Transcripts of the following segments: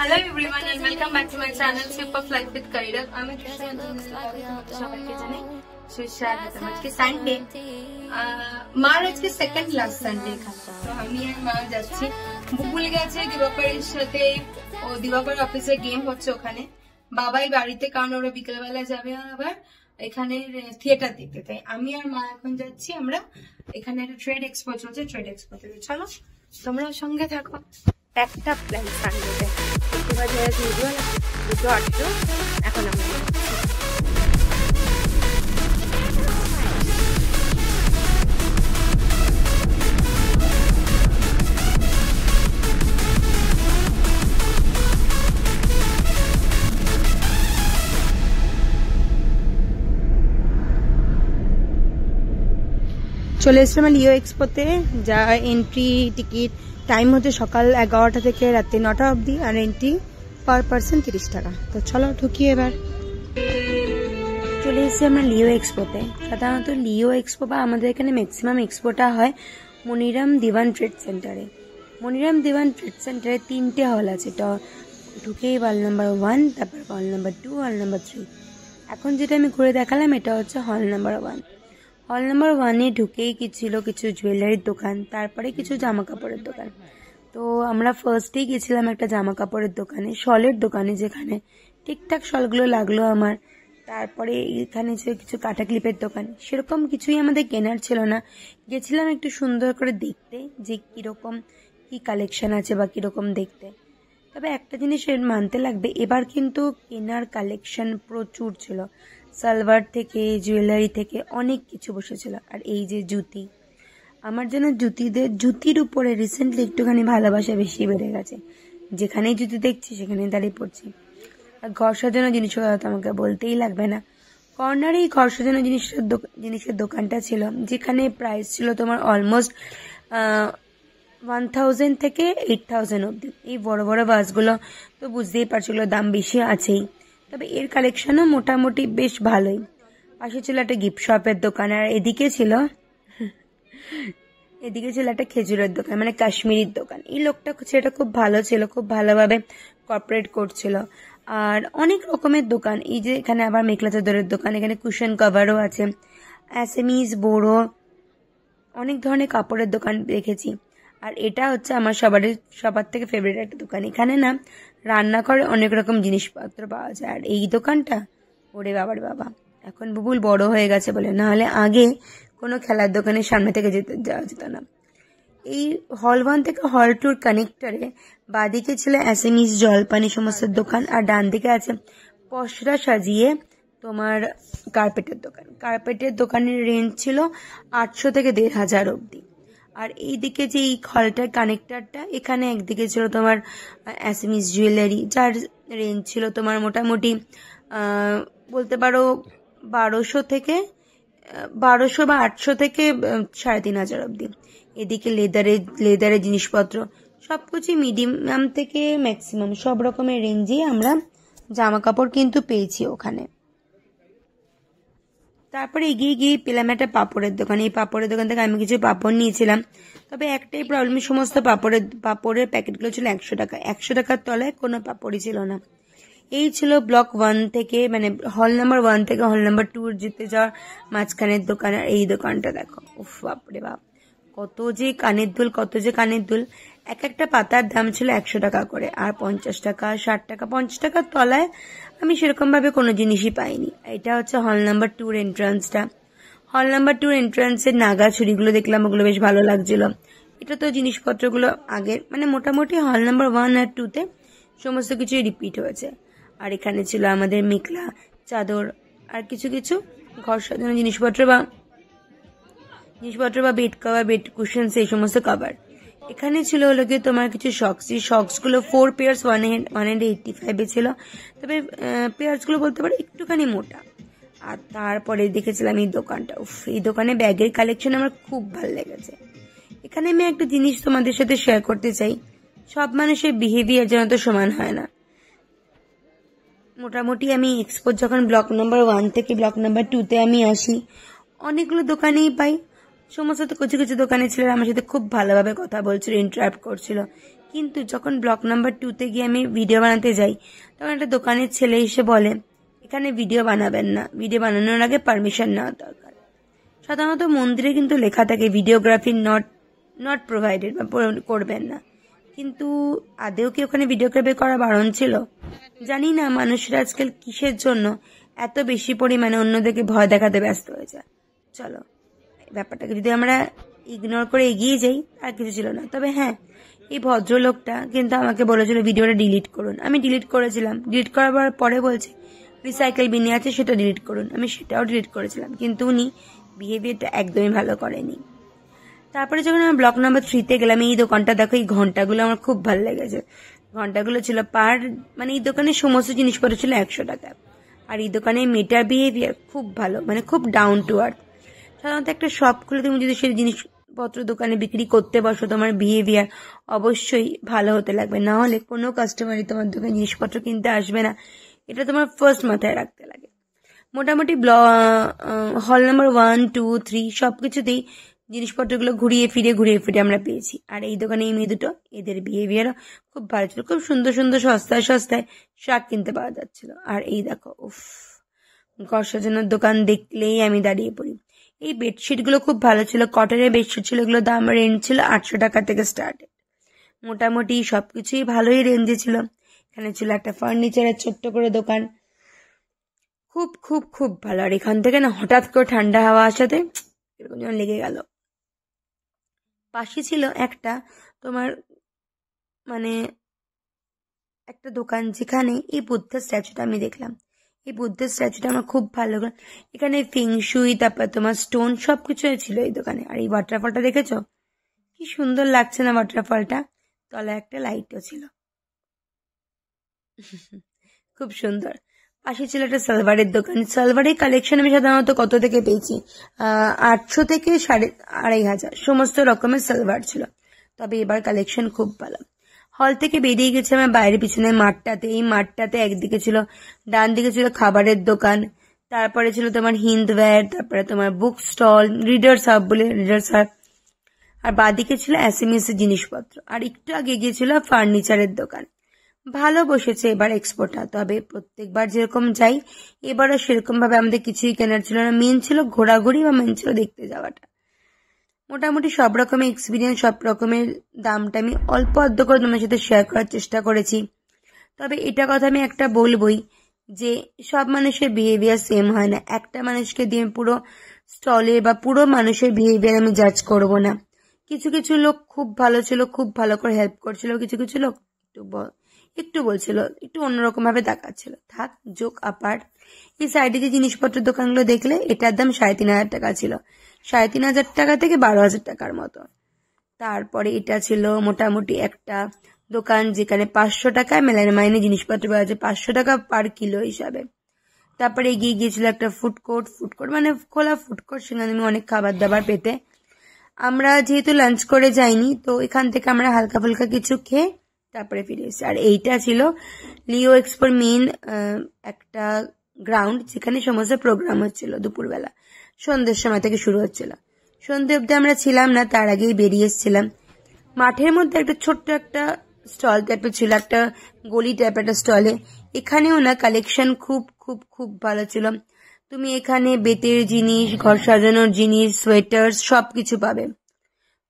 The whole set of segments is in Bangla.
Hello everyone and welcome back to my channel Sip of Life with Kaira. আমি সবাইকে জানাই সুস্বাগতম। আজকে সানডে, মার আজকে সেকেন্ড লাস্ট সানডে এখানে। তো আমি আর মা যাচ্ছি। বুবুল গেছে দিবাকরের সাথে, ও দিবাকর অফিসে গেম হচ্ছে ওখানে। বাবাই বাড়িতে, কারণ ওরা বিকেলবেলা যাবে আবার এখানে থিয়েটার দেখতে। তাই আমি আর মা এখন যাচ্ছি। আমরা এখানে একটা ট্রেড এক্সপো চলছে, ট্রেড এক্সপোতে চলো তোমরা সঙ্গে থাকো। একটা প্ল্যান সানডেতে এবার দুটো আটটো এখন আমরা চলে এসেছিলাম লিও এক্সপোতে। যা এন্ট্রি টিকিট টাইম হচ্ছে সকাল 11টা থেকে রাত্রি 9টা অবধি, আর এন্ট্রি পার পার্সন 30 টাকা। তো চলো ঢুকি। এবার চলে এসেছি আমরা লিও এক্সপোতে। সাধারণত লিও এক্সপো বা আমাদের এখানে ম্যাক্সিমাম এক্সপোটা হয় মনিরাম দিওয়ান ট্রেড সেন্টারে। মনিরাম দিওয়ান ট্রেড সেন্টারে 3টে হল আছে। তো ঢুকেই হল নাম্বার 1, তারপর হল নাম্বার 2, হল নাম্বার 3। এখন যেটা আমি ঘুরে দেখালাম এটা হচ্ছে হল নাম্বার 1। হল নাম্বার 1-এ ঢুকেই ছিল কিছু জুয়েলারির দোকান, তারপরে কিছু জামা কাপড়ের দোকান। তো আমরা ফার্স্টেই গেছিলাম একটা জামা কাপড়ের দোকানে, শলের দোকানে, যেখানে ঠিকঠাক শলগুলো লাগলো আমার। তারপরে এখানে ছিল কিছু কাটা ক্লিপের দোকান। সেরকম কিছুই আমাদের কেনার ছিল না, গেছিলাম একটু সুন্দর করে দেখতে যে কিরকম কি কালেকশন আছে বা কিরকম দেখতে। তবে একটা জিনিস মানতে লাগবে, এবার কিন্তু কেনার কালেকশন প্রচুর ছিল। সালভার থেকে জুয়েলারি থেকে অনেক কিছু বসেছিল। আর এই যে জুতি, আমার যেন জুতির উপরে রিসেন্টলি একটুখানি ভালোবাসা বেশি বেড়ে গেছে। যেখানেই জুতি দেখছি সেখানেই দাঁড়িয়ে পড়ছি। আর ঘর সাজানো জিনিসের কথা আমাকে বলতেই লাগবে না। কর্নারেই ঘর সাজানো জিনিসের দোকানটা ছিল, যেখানে প্রাইস ছিল তোমার অলমোস্ট 1000 থেকে 8000 অব্দি। এই বড় বড় বাসগুলো তো বুঝতেই পারছিল দাম বেশি আছেই, তবে এর কালেকশনও মোটামুটি বেশ ভালোই। পাশে ছিল একটা গিফট শপের দোকান, আর এদিকে ছিল একটা খেজুরের দোকান, মানে কাশ্মীরির দোকান। এই লোকটা সেটা খুব ভালো ছিল, খুব ভালোভাবে কর্পোরেট করছিল। আর অনেক রকমের দোকান, এই যে এখানে আবার মেখলা চাদরের দোকান, এখানে কুশন কভারও আছে, অ্যাসামিজ, বোরো, অনেক ধরনের কাপড়ের দোকান দেখেছি। আর এটা হচ্ছে আমার সবার থেকে ফেভারিট একটা দোকান। এখানে না রান্না করে অনেক রকম জিনিসপত্র পাওয়া যায়। আর এই দোকানটা, ওরে বাবার বাবা, এখন বুবুল বড় হয়ে গেছে বলে, না হলে আগে কোনো খেলার দোকানের সামনে থেকে যাওয়া যেত না। এই হল 1 থেকে হল 2-র কানেক্টরে বাদিকে ছিল অ্যাসামিজ, জলপানি সমস্ত দোকান, আর ডান দিকে আছে পশরা সাজিয়ে তোমার কার্পেটের দোকান। কার্পেটের দোকানের রেঞ্জ ছিল 800 থেকে 1500 অব্দি। আর এইদিকে যে এই হলটার কানেক্টরটা, এখানে একদিকে ছিল তোমার অ্যাসামিজ জুয়েলারি, যার রেঞ্জ ছিল তোমার মোটামুটি বলতে পারো 1200 বা 800 থেকে 3500 অব্দি। এদিকে লেদারের জিনিসপত্র, সবকিছু মিডিয়াম থেকে ম্যাক্সিমাম সব রকমের রেঞ্জে আমরা জামা কাপড় কিন্তু পেয়েছি ওখানে। তারপরে এগিয়ে গিয়ে পেলাম একটা পাপড়ের দোকান। এই পাপড়ের দোকান থেকে আমি কিছু পাপড় নিয়েছিলাম, তবে একটাই প্রবলেম, সমস্ত পাপড়ের প্যাকেটগুলো ছিল 100 টাকা। 100 টাকার তলায় কোনো পাপড়ই ছিল না। এই ছিল ব্লক 1 থেকে, মানে হল নাম্বার 1 থেকে হল নাম্বার 2 যেতে যাওয়ার মাঝখানের দোকান। আর এই দোকানটা দেখো, উফ বাপরে বাপ, কত যে কানের দুল। একটা পাতার দাম ছিল 100 টাকা করে, আর 50 টাকা, 60 টাকা, 50 টাকার তলায় আমি সেরকম ভাবে কোনো জিনিসই পাইনি। এটা হচ্ছে হল নাম্বার 2-র এন্ট্রান্সটা। হল নাম্বার 2-র এন্ট্রান্সের নাগা ছুরিগুলো দেখলাম, ওগুলো বেশ ভালো লাগছিল। এটা তো জিনিসপত্রগুলো আগের, মানে মোটামুটি হল নাম্বার 1 আর 2-তে সমস্ত কিছুই রিপিট হয়েছে। আর এখানে ছিল আমাদের মেখলা চাদর আর কিছু কিছু ঘর সাজানো জিনিসপত্র বা বেড কভার, বেড কুশন, সেই সমস্ত কভার। এখানে ছিল হলো কি তোমার কিছু শক্স। এই শক্সগুলো 4 পেয়ার্স 185 ছিল, তবে পেয়ার্সগুলো বলতে পারো একটুখানি মোটা। আর তারপরে দেখেছিলাম এই দোকানটা, এই দোকানে ব্যাগের কালেকশন আমার খুব ভালো লেগেছে। এখানে আমি একটা জিনিস তোমাদের সাথে শেয়ার করতে চাই, সব মানুষের বিহেভিয়ার যেন তো সমান হয় না। মোটামুটি আমি এক্সপো যখন ব্লক নাম্বার 1 থেকে ব্লক নাম্বার 2-তে আমি আসি, অনেকগুলো দোকানেই পাই। সমস্ত কিছু কিছু দোকানে ছেলেরা আমার সাথে খুব ভালোভাবে কথা বলছিল, ইন্টারাপ্ট করছিল, কিন্তু যখন ব্লক নাম্বার 2-তে গিয়ে আমি ভিডিও বানাতে যাই, তখন একটা দোকানের ছেলে এসে বলে এখানে ভিডিও বানাবেন না, ভিডিও বানানোর আগে পারমিশন নেওয়া দরকার। সাধারণত মন্দিরে কিন্তু লেখা থাকে ভিডিওগ্রাফি নট প্রোভাইডেড, বা করবেন না, কিন্তু আদেও কি ওখানে ভিডিওগ্রাফি করা বারণ ছিল? জানি না মানুষের আজকাল কিসের জন্য এত বেশি পরিমাণে অন্যদেরকে ভয় দেখাতে ব্যস্ত হয়ে যায়। চলো, ব্যাপারটাকে যদি আমরা ইগনোর করে এগিয়ে যাই, আর কিছু ছিল না। তবে হ্যাঁ, এই ভদ্রলোকটা কিন্তু আমাকে বলেছিল ভিডিওটা ডিলিট করুন। আমি ডিলিট করেছিলাম। ডিলিট করার পরে বলছে রিসাইকেল বিনে আছে, সেটা ডিলিট করুন। আমি সেটাও ডিলিট করেছিলাম, কিন্তু উনি বিহেভিয়ারটা একদমই ভালো করেনি। তারপরে যখন আমি ব্লক নাম্বার 3-তে গেলাম, এই দোকানটা দেখো, এই ঘন্টাগুলো আমার খুব ভালো লেগেছে। ঘন্টাগুলো ছিল মানে এই দোকানের সমস্ত জিনিসপত্র ছিল 100 টাকা। আর এই দোকানে মেয়েটার বিহেভিয়ার খুব ভালো, মানে খুব ডাউন টু আর্থ। সাধারণত একটা শপ খুলে তুমি যদি সেই জিনিসপত্র দোকানে বিক্রি করতে বসো, তোমার বিহেভিয়ার অবশ্যই ভালো হতে লাগবে, না হলে কোনো কাস্টমারই তোমার দোকানে জিনিসপত্র কিনতে আসবে না। এটা তোমার ফার্স্ট মাথায় রাখতে লাগে। মোটামুটি হল নাম্বার 1, 2, 3 সবকিছুতেই জিনিসপত্রগুলো ঘুরিয়ে ফিরে আমরা পেয়েছি। আর এই দোকানে এই মেয়ে দুটো, এদের বিহেভিয়ার খুব ভালো ছিল। খুব সুন্দর সুন্দর সস্তায় শাক কিনতে পাওয়া যাচ্ছিল। আর এই দেখো, উফ, ঘর সাজানোর দোকান দেখলেই আমি দাঁড়িয়ে পড়ি। এই বেডশিট গুলো খুব ভালো ছিল, কটনের বেডশিট ছিল। এগুলো দাম রেঞ্জ ছিল 800 টাকা থেকে স্টার্টেড। মোটামুটি সবকিছুই ভালোই রেঞ্জে ছিল। এখানে ছিল একটা ফার্নিচারের ছোট্ট করে দোকান, খুব খুব খুব ভালো। আর এখান থেকে না হঠাৎ করে ঠান্ডা হাওয়া আসাতে এরকম যেন লেগে গেল। পাশে ছিল একটা তোমার মানে একটা দোকান, যেখানে এই বুদ্ধের স্ট্যাচুটা আমি দেখলাম। এই বুদ্ধের স্ট্যাচুটা আমার খুব ভালো লাগলো। এখানে ফিংশুই, তারপর তোমার স্টোন সবকিছু ছিল এই দোকানে। আর এই ওয়াটারফলটা দেখেছো কি সুন্দর লাগছে না? ওয়াটারফলটা তলায় একটা লাইটও ছিল, খুব সুন্দর। পাশে ছিল একটা সালোয়ারের দোকান। সালোয়ারের কালেকশন আমি সাধারণত কত থেকে পেয়েছি, 800 থেকে 2500 সমস্ত রকমের সালোয়ার ছিল। তবে এবার কালেকশন খুব ভালো। হল থেকে বেরিয়ে গেছে আমার বাইরে পিছনে মাঠটাতে। এই মাঠটাতে একদিকে ছিল, ডান দিকে ছিল খাবারের দোকান, তারপরে ছিল তোমার হিন্দওয়্যার, তারপরে তোমার বুক স্টল, রিডার্স হাব বলে রিডার্স হাব, আর বাদিকে ছিল এসএমএস এর জিনিসপত্র, আর একটু আগে গিয়েছিল ফার্নিচারের দোকান। ভালো বসেছে এবার এক্সপোটা। তবে প্রত্যেকবার যেরকম যাই, এবারও সেরকম ভাবে আমাদের কিছুই কেনার ছিল না। মেন ছিল ঘোরাঘুরি, বা মেন ছিল দেখতে যাওয়াটা। মোটামুটি সব রকমের এক্সপিরিয়েন্স, সব রকমের দামটা আমি অল্প অল্প করে তোমার সাথে শেয়ার করার চেষ্টা করেছি। তবে এটা কথা আমি একটা বলবই, যে সব মানুষের বিহেভিয়ার সেম হয় না। একটা মানুষকে দিয়ে পুরো স্টলে বা পুরো মানুষের বিহেভিয়ার আমি জাজ করব না। কিছু কিছু লোক খুব ভালো ছিল, খুব ভালো করে হেল্প করছিল। কিছু কিছু লোক একটু বলছিল, একটু অন্যরকম ভাবে দেখাচ্ছিল। থাক, জোক আপার্ট। এই সাইডে যে জিনিসপত্রের দোকানগুলো দেখলে, এটার দাম 3500 টাকা ছিল। 3500 টাকা থেকে 12,000 টাকার মতো। তারপরে এটা ছিল মোটামুটি একটা দোকান, যেখানে 500 টাকায় মেলামাইনে জিনিসপত্র পাওয়া যায়, 500 টাকা পার কিলো হিসাবে। তারপরে এগিয়ে গিয়েছিল একটা ফুড কোর্ট মানে খোলা ফুড কোর্ট। সেখানে আমি অনেক খাবার দাবার পেতে। আমরা যেহেতু লাঞ্চ করে যাইনি, তো এখান থেকে আমরা হালকা ফুলকা কিছু খেয়ে তারপরে ফিরে এসেছি। আর এইটা ছিল লিও এক্সপোর মেইন একটা গ্রাউন্ড, যেখানে সমস্ত প্রোগ্রাম হচ্ছিল দুপুরবেলা। সন্ধ্যের সময় থেকে শুরু হচ্ছিল, সন্ধ্যে অব্দি আমরা ছিলাম না, তার আগেই বেরিয়ে এসেছিলাম। মাঠের মধ্যে একটা ছোট্ট একটা স্টল টাইপের ছিল, একটা গলি টাইপের একটা স্টলে। এখানেও না কালেকশন খুব খুব খুব ভালো ছিল। তুমি এখানে বেতের জিনিস, ঘর সাজানোর জিনিস, সোয়েটার সবকিছু পাবে।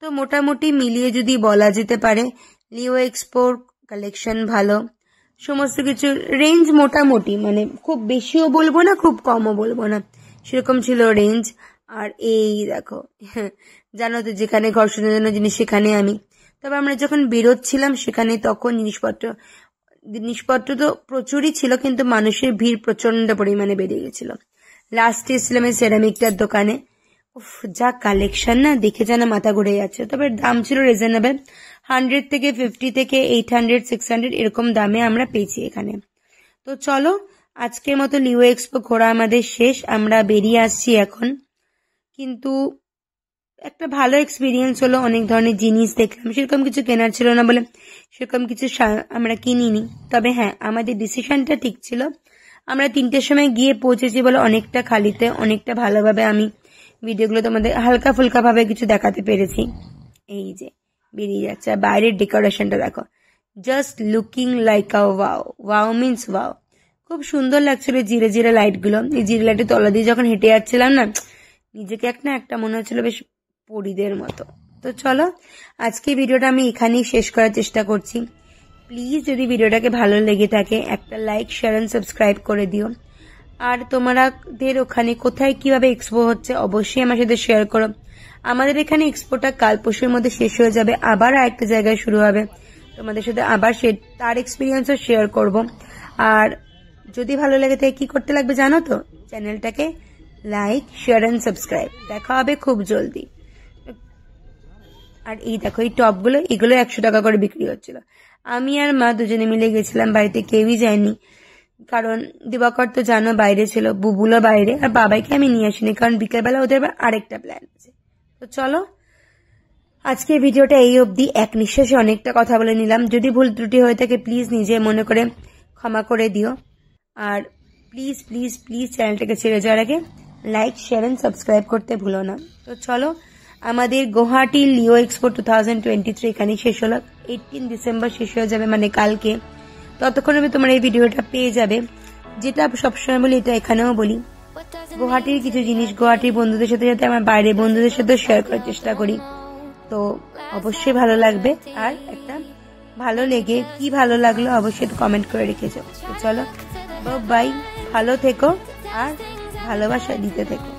তো মোটামুটি মিলিয়ে যদি বলা যেতে পারে, লিও এক্সপোর কালেকশন ভালো, সমস্ত কিছু রেঞ্জ মোটামুটি, মানে খুব বেশিও বলবো না, খুব কমও বলবো না, সেরকম ছিল রেঞ্জ। আর এই দেখো, জানো তো যেখানে ঘর সাজানোর জিনিস, সেখানে আমি। তবে আমরা যখন বেরোচ্ছিলাম সেখানে, তখন জিনিসপত্র তো প্রচুরই ছিল, কিন্তু মানুষের ভিড় প্রচন্ড পরিমাণে বেড়ে গেছিল। লাস্টে এসেছিলাম এই সেরামিকটার দোকানে। উফ, যা কালেকশন না, দেখে যেন মাথা ঘুরে যাচ্ছে। তবে দাম ছিল রিজনেবল, 100 থেকে 50 থেকে 800, 600 এরকম দামে আমরা পেয়েছি এখানে। তো চলো, আজকের মতো লিও এক্সপো ঘোরা আমাদের শেষ। আমরা বেরিয়ে আসছি এখন। কিন্তু একটা ভালো এক্সপিরিয়েন্স হলো, অনেক ধরনের জিনিস দেখলাম। সেরকম কিছু কেনার ছিল না বলে সেরকম কিছু আমরা কিনিনি। তবে হ্যাঁ, আমাদের ডিসিশনটা ঠিক ছিল। আমরা 3টের সময় গিয়ে পৌঁছেছি বলে অনেকটা খালিতে, অনেকটা ভালোভাবে আমি ভিডিওগুলো তোমাদের হালকা ফুলকা ভাবে কিছু দেখাতে পেরেছি। এই যে বেরিয়ে যাচ্ছে। আর বাইরের ডেকোরেশনটা দেখো, জাস্ট লুকিং লাইক আ ওয়াও। Wow means wow. খুব সুন্দর লাগছিল জিরে জিরে লাইটগুলো। এই জিরে লাইটের তলা দিয়ে যখন হেঁটে যাচ্ছিলাম না, নিজেকে একটা মনে হচ্ছিল বেশ পরীদের মতো। তো চলো আজকে ভিডিওটা আমি এখানেই শেষ করার চেষ্টা করছি। প্লিজ যদি ভিডিওটাকে ভালো লেগে থাকে একটা লাইক, শেয়ার এন্ড সাবস্ক্রাইব করে দিও। আর তোমাদের ওখানে কোথায় কিভাবে এক্সপো হচ্ছে অবশ্যই আমার সাথে শেয়ার করো। আমাদের এখানে এক্সপোটা কাল পরশুর মধ্যে শেষ হয়ে যাবে, আবার আরেকটা জায়গায় শুরু হবে। তোমাদের সাথে আবার তার এক্সপিরিয়েন্সও শেয়ার করব। আর যদি ভালো লাগে তাই কি করতে লাগবে জানো তো, চ্যানেলটাকে লাইক, শেয়ার এন্ড সাবস্ক্রাইব। দেখা হবে খুব জলদি। আর এই দেখো এই টপগুলো, এগুলো 100 টাকা করে বিক্রি হচ্ছিল। আমি আর মা দুজনে মিলে গেছিলাম, বাড়িতে কেউই যায়নি, কারণ দিবাকর তো জানো বাইরে ছিল, বুবুলো বাইরে, আর বাবাইকে আমি নিয়ে আসিনি কারণ বিকেলবেলা ওদের আরেকটা প্ল্যান আছে। তো চলো আজকে ভিডিওটা এই অবধি। এক নিঃশ্বাসে অনেকটা কথা বলে নিলাম। যদি ভুল ত্রুটি হয়ে থাকে প্লিজ নিজে মনে করে ক্ষমা করে দিও। আর প্লিজ প্লিজ প্লিজ চ্যানেলটাকে ছেড়ে যাওয়ার আগে লাইক, শেয়ার এন্ড সাবস্ক্রাইব করতে ভুলো না। তো চলো আমাদের গুয়াহাটি লিও এক্সপো 2023 এখানেই শেষ হলো। 18 ডিসেম্বর শেষ হয়ে যাবে, মানে কালকে। ততক্ষণে তোমার এই ভিডিওটা পেয়ে যাবে। যেটা সবসময় বলি, এটা এখানেও বলি, গুয়াহাটির কিছু জিনিস গুয়াহাটির বন্ধুদের সাথে সাথে আমার বাইরের বন্ধুদের সাথে শেয়ার করার চেষ্টা করি। তো অবশ্যই ভালো লাগবে। আর একটা ভালো লেগে কি ভালো লাগলো অবশ্যই কমেন্ট করে রেখেছো। তো চলো বাই, ভালো থেকো আর ভালোবাসা দিতে থেকো।